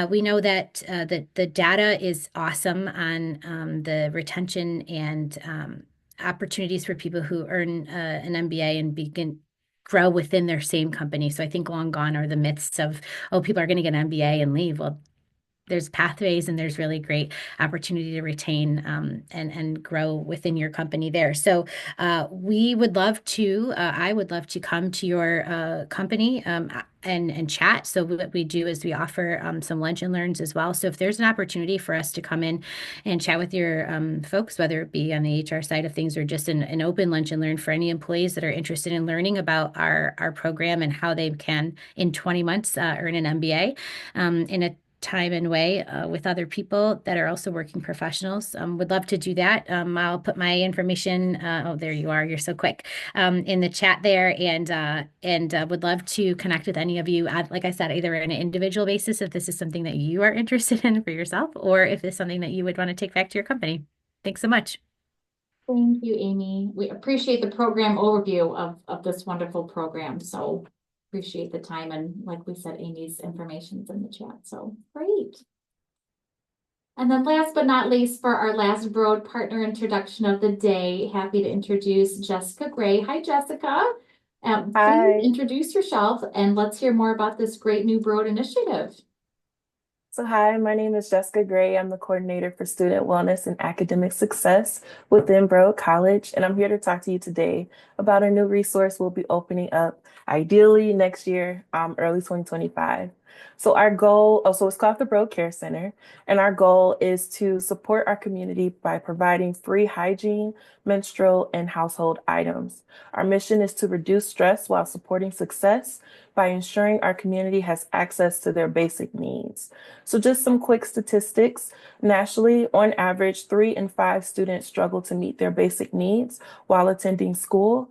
[SPEAKER 15] we know that the data is awesome on the retention and opportunities for people who earn an MBA and grow within their same company. So I think long gone are the myths of, oh, people are going to get an MBA and leave. Well, there's pathways and there's really great opportunity to retain and grow within your company there. So we would love to, I would love to come to your company and chat. So what we do is we offer some lunch and learns as well. So if there's an opportunity for us to come in and chat with your folks, whether it be on the HR side of things or just an open lunch and learn for any employees that are interested in learning about our program and how they can in 20 months earn an MBA in a time and way with other people that are also working professionals. Would love to do that. I'll put my information. Oh, there you are. You're so quick. In the chat there, and would love to connect with any of you. Like I said, either on an individual basis, if this is something that you are interested in for yourself, or if it's something that you would want to take back to your company. Thanks so much.
[SPEAKER 1] Thank you, Amy. We appreciate the program overview of this wonderful program. So appreciate the time. And like we said, Amy's information's in the chat. So great. And then last but not least, for our last Broad partner introduction of the day, happy to introduce Jessica Gray. Hi, Jessica.
[SPEAKER 16] Hi.
[SPEAKER 1] Please introduce yourself and let's hear more about this great new Broad initiative.
[SPEAKER 16] So hi, my name is Jessica Gray. I'm the coordinator for student wellness and academic success within Broad College, and I'm here to talk to you today about a new resource we'll be opening up ideally next year, early 2025. So our goal, so it's called the Broad Care Center, and our goal is to support our community by providing free hygiene, menstrual, and household items. Our mission is to reduce stress while supporting success by ensuring our community has access to their basic needs. So just some quick statistics. Nationally, on average, 3 in 5 students struggle to meet their basic needs while attending school,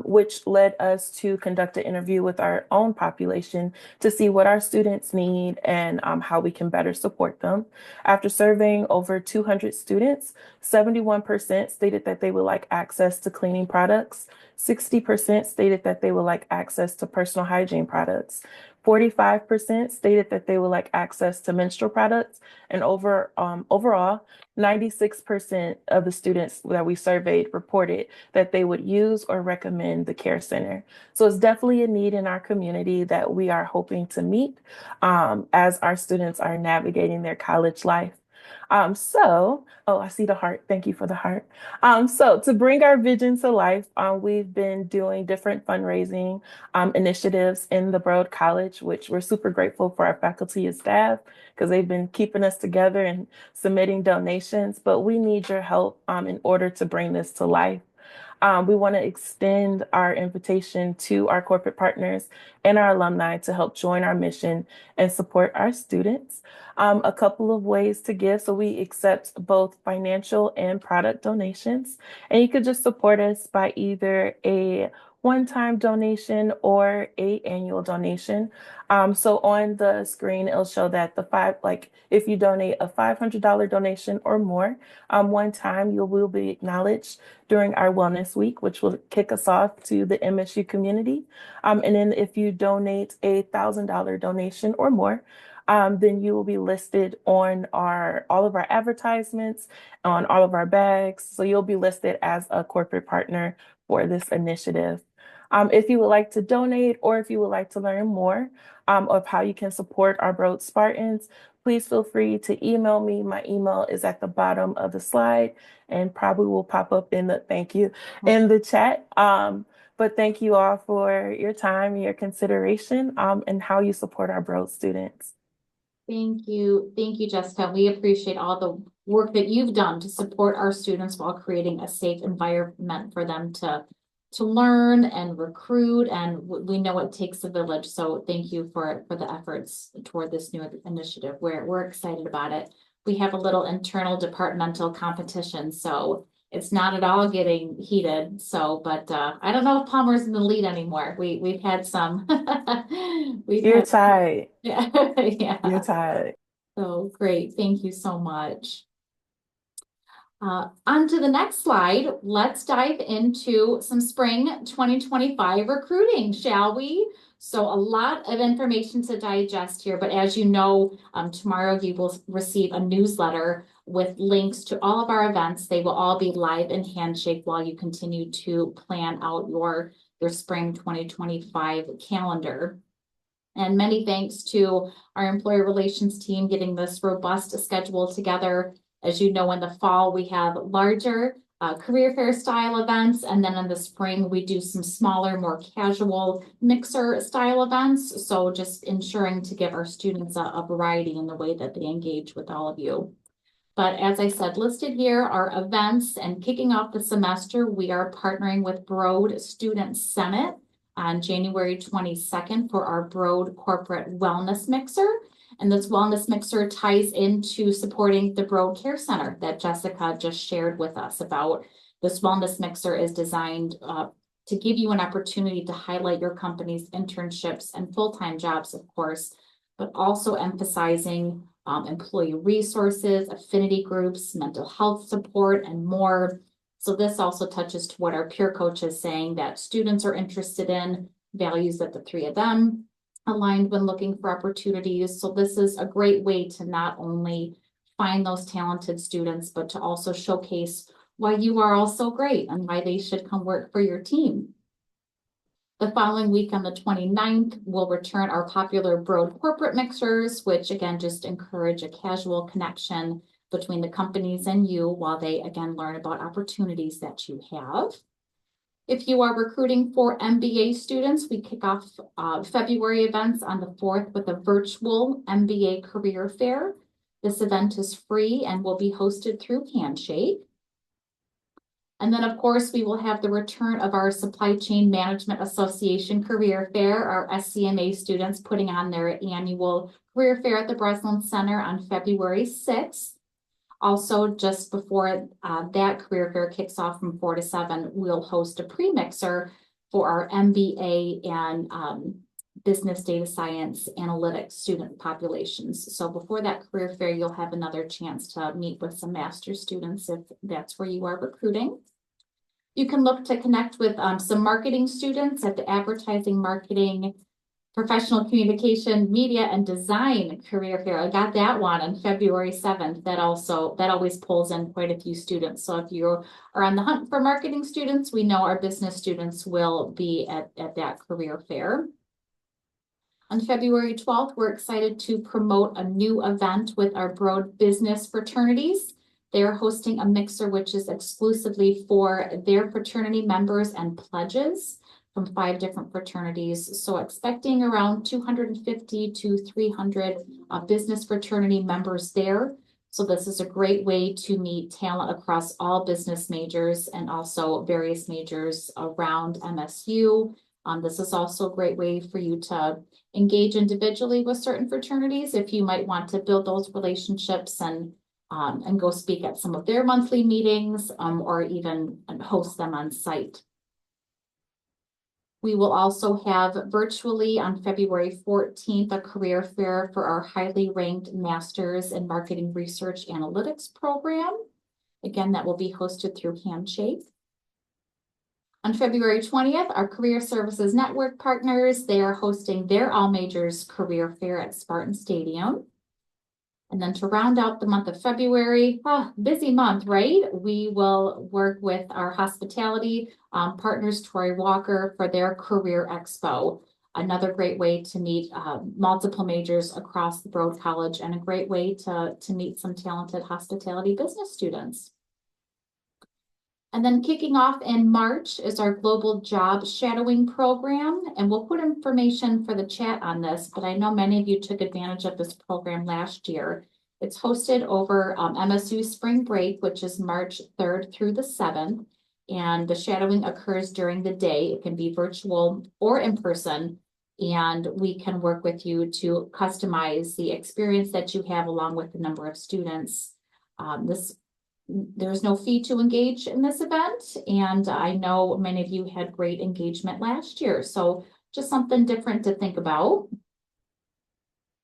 [SPEAKER 16] which led us to conduct an interview with our own population to see what our students need and how we can better support them. After surveying over 200 students, 71% stated that they would like access to cleaning products. 60% stated that they would like access to personal hygiene products. 45% stated that they would like access to menstrual products. And overall, 96% of the students that we surveyed reported that they would use or recommend the Care Center. So it's definitely a need in our community that we are hoping to meet as our students are navigating their college life. I see the heart. Thank you for the heart. So to bring our vision to life, we've been doing different fundraising initiatives in the Broad College, which we're super grateful for our faculty and staff because they've been keeping us together and submitting donations. But we need your help in order to bring this to life. We want to extend our invitation to our corporate partners and our alumni to help join our mission and support our students. A couple of ways to give. So we accept both financial and product donations. And you could just support us by either a one-time donation or an annual donation. So on the screen, it'll show that if you donate a $500 donation or more, one time you will be acknowledged during our Wellness Week, which will kick us off to the MSU community. And then if you donate a $1,000 donation or more, then you will be listed on all of our advertisements, on all of our bags. So you'll be listed as a corporate partner for this initiative. If you would like to donate or if you would like to learn more of how you can support our Broad Spartans, please feel free to email me. My email is at the bottom of the slide and probably will pop up in the chat. But thank you all for your time and your consideration and how you support our Broad students.
[SPEAKER 1] Thank you. Thank you, Jessica. We appreciate all the work that you've done to support our students while creating a safe environment for them to learn and recruit. And we know it takes a village. So thank you for the efforts toward this new initiative. We're excited about it. We have a little internal departmental competition. So it's not at all getting heated. So, but I don't know if Palmer's in the lead anymore. We've had some.
[SPEAKER 16] You're tied.
[SPEAKER 1] Yeah. Yeah.
[SPEAKER 16] You're tied.
[SPEAKER 1] So great. Thank you so much. On to the next slide. Let's dive into some spring 2025 recruiting, shall we? So a lot of information to digest here, but as you know, tomorrow you will receive a newsletter with links to all of our events. They will all be live in Handshake while you continue to plan out your spring 2025 calendar. And many thanks to our employer relations team getting this robust schedule together. As you know, in the fall, we have larger career fair style events. And then in the spring, we do some smaller, more casual mixer style events. So just ensuring to give our students a variety in the way that they engage with all of you. But as I said, listed here are events, and kicking off the semester, we are partnering with Broad Student Senate on January 22nd for our Broad Corporate Wellness Mixer. And this wellness mixer ties into supporting the Broad Care Center that Jessica just shared with us about. This wellness mixer is designed to give you an opportunity to highlight your company's internships and full-time jobs, of course, but also emphasizing employee resources, affinity groups, mental health support, and more. So this also touches to what our peer coach is saying, that students are interested in, values that the three of them aligned when looking for opportunities. So this is a great way to not only find those talented students, but to also showcase why you are all so great and why they should come work for your team. The following week on the 29th, we'll return our popular Broad corporate mixers, which again, just encourage a casual connection between the companies and you while they again learn about opportunities that you have. If you are recruiting for MBA students, we kick off February events on the 4th with a virtual MBA career fair. This event is free and will be hosted through Handshake. And then, of course, we will have the return of our Supply Chain Management Association Career Fair, our SCMA students putting on their annual career fair at the Breslin Center on February 6th. Also, just before that career fair kicks off from 4 to 7, we'll host a pre-mixer for our MBA and business data science analytics student populations. So before that career fair, you'll have another chance to meet with some master's students if that's where you are recruiting. You can look to connect with some marketing students at the Advertising, Marketing, Professional Communication, Media, and Design Career Fair. I got that one on February 7th. That always pulls in quite a few students. So if you are on the hunt for marketing students, we know our business students will be at that career fair. On February 12th, we're excited to promote a new event with our Broad business fraternities. They're hosting a mixer which is exclusively for their fraternity members and pledges from 5 different fraternities. So expecting around 250 to 300 business fraternity members there. So this is a great way to meet talent across all business majors and also various majors around MSU. This is also a great way for you to engage individually with certain fraternities if you might want to build those relationships and go speak at some of their monthly meetings or even host them on site. We will also have virtually on February 14th a career fair for our highly ranked Masters in Marketing Research Analytics program. Again, that will be hosted through Handshake. On February 20th, our Career Services Network partners, they are hosting their All Majors Career Fair at Spartan Stadium. And then to round out the month of February, busy month, right? We will work with our hospitality partners, Troy Walker, for their Career Expo. Another great way to meet multiple majors across the Broad College and a great way to meet some talented hospitality business students. And then kicking off in March is our Global Job Shadowing Program. And we'll put information for the chat on this, but I know many of you took advantage of this program last year. It's hosted over MSU Spring Break, which is March 3rd through the 7th. And the shadowing occurs during the day. It can be virtual or in person. And we can work with you to customize the experience that you have along with the number of students. There's no fee to engage in this event, and I know many of you had great engagement last year, so just something different to think about.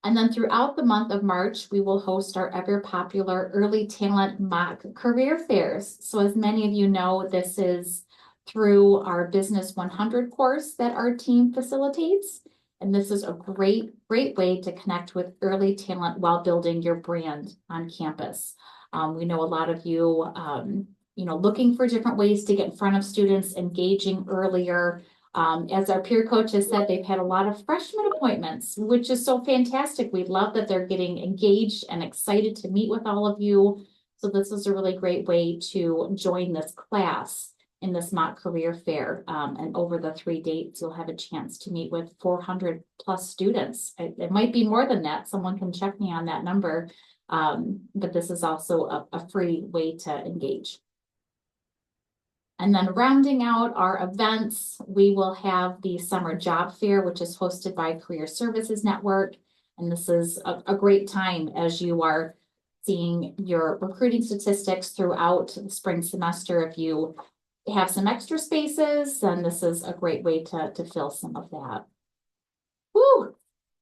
[SPEAKER 1] And then throughout the month of March, we will host our ever popular Early Talent Mock Career Fairs. So as many of you know, this is through our Business 100 course that our team facilitates. And this is a great way to connect with early talent while building your brand on campus. We know a lot of you, looking for different ways to get in front of students, engaging earlier. As our peer coach has said, they've had a lot of freshman appointments, which is so fantastic. We love that they're getting engaged and excited to meet with all of you. So this is a really great way to join this class in this mock career fair. And over the 3 dates, you'll have a chance to meet with 400 plus students. It might be more than that. Someone can check me on that number. But this is also a free way to engage. And then rounding out our events, we will have the Summer Job Fair, which is hosted by Career Services Network. And this is a great time as you are seeing your recruiting statistics throughout the spring semester. If you have some extra spaces, then this is a great way to fill some of that. Woo!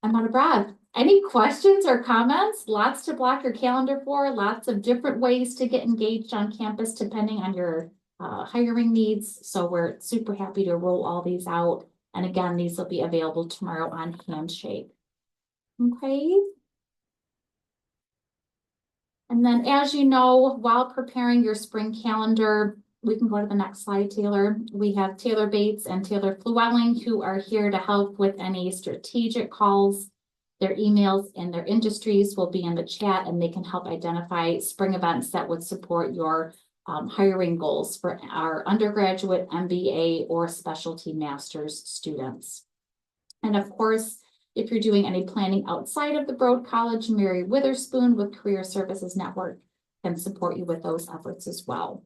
[SPEAKER 1] I'm out of breath. Any questions or comments? Lots to block your calendar for, lots of different ways to get engaged on campus depending on your hiring needs. So we're super happy to roll all these out. And again, these will be available tomorrow on Handshake. Okay. And then as you know, while preparing your spring calendar, we can go to the next slide, Taylor. We have Taylor Bates and Taylor Llewellyn who are here to help with any strategic calls. Their emails and their industries will be in the chat, and they can help identify spring events that would support your hiring goals for our undergraduate, MBA, or specialty master's students. And of course, if you're doing any planning outside of the Broad College, Mary Witherspoon with Career Services Network can support you with those efforts as well.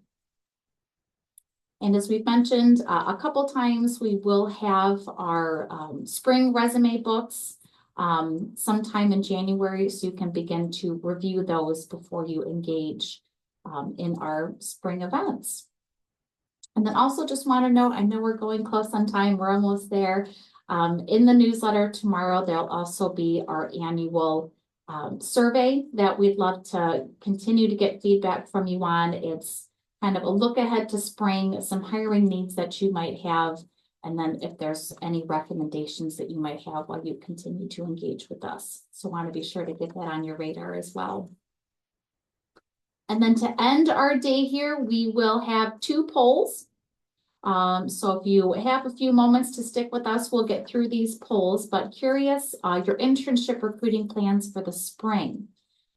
[SPEAKER 1] And as we've mentioned a couple times, we will have our spring resume books sometime in January, so you can begin to review those before you engage in our spring events. And then also just want to note, I know we're going close on time, we're almost there. In the newsletter tomorrow, there'll also be our annual survey that we'd love to continue to get feedback from you on. It's kind of a look ahead to spring, some hiring needs that you might have, and then if there's any recommendations that you might have while you continue to engage with us. So want to be sure to get that on your radar as well. And then to end our day here, we will have 2 polls. So if you have a few moments to stick with us, we'll get through these polls, but curious, your internship recruiting plans for the spring.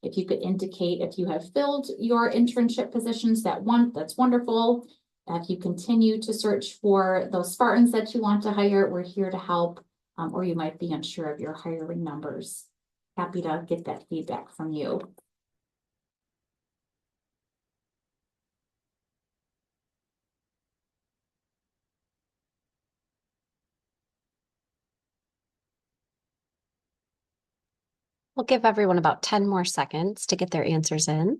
[SPEAKER 1] If you could indicate if you have filled your internship positions, that's wonderful. If you continue to search for those Spartans that you want to hire, we're here to help, or you might be unsure of your hiring numbers. Happy to get that feedback from you.
[SPEAKER 3] We'll give everyone about 10 more seconds to get their answers in.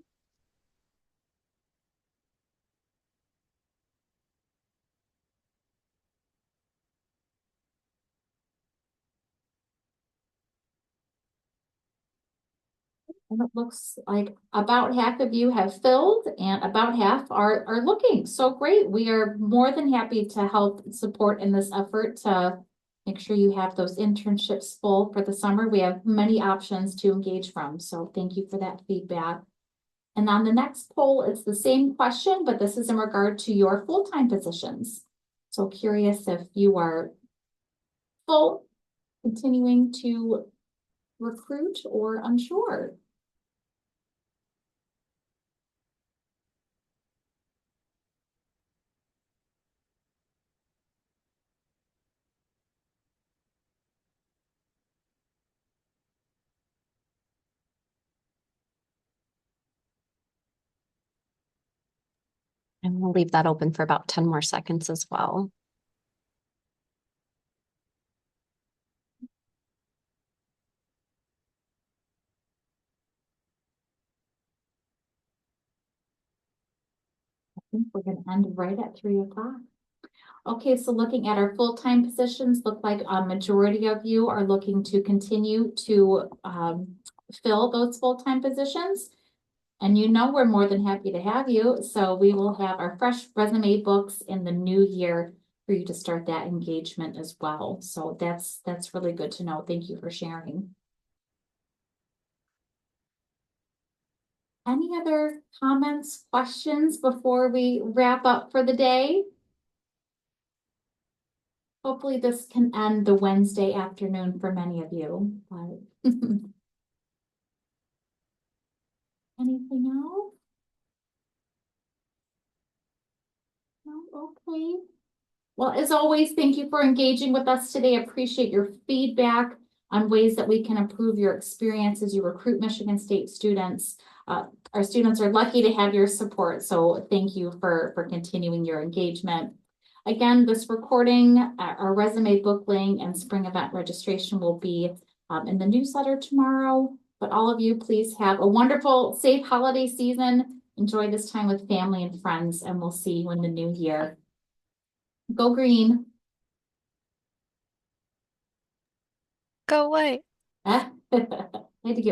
[SPEAKER 1] And it looks like about half of you have filled and about half are looking. So great. We are more than happy to help support in this effort to make sure you have those internships full for the summer. We have many options to engage from. So thank you for that feedback. And on the next poll, it's the same question, but this is in regard to your full-time positions. So curious if you are full, continuing to recruit, or unsure.
[SPEAKER 3] And we'll leave that open for about 10 more seconds as well.
[SPEAKER 1] I think we're going to end right at 3 o'clock. Okay, so looking at our full-time positions, look like a majority of you are looking to continue to fill those full-time positions. And you know we're more than happy to have you. So we will have our fresh resume books in the new year for you to start that engagement as well. So that's really good to know. Thank you for sharing. Any other comments, questions before we wrap up for the day? Hopefully this can end the Wednesday afternoon for many of you. But anything else? No? Okay. Well, as always, thank you for engaging with us today. Appreciate your feedback on ways that we can improve your experience as you recruit Michigan State students. Our students are lucky to have your support, so thank you for continuing your engagement. Again, this recording, our resume book link and spring event registration will be in the newsletter tomorrow. But all of you, please have a wonderful, safe holiday season. Enjoy this time with family and friends, and we'll see you in the new year. Go green.
[SPEAKER 5] Go away.
[SPEAKER 1] I had to get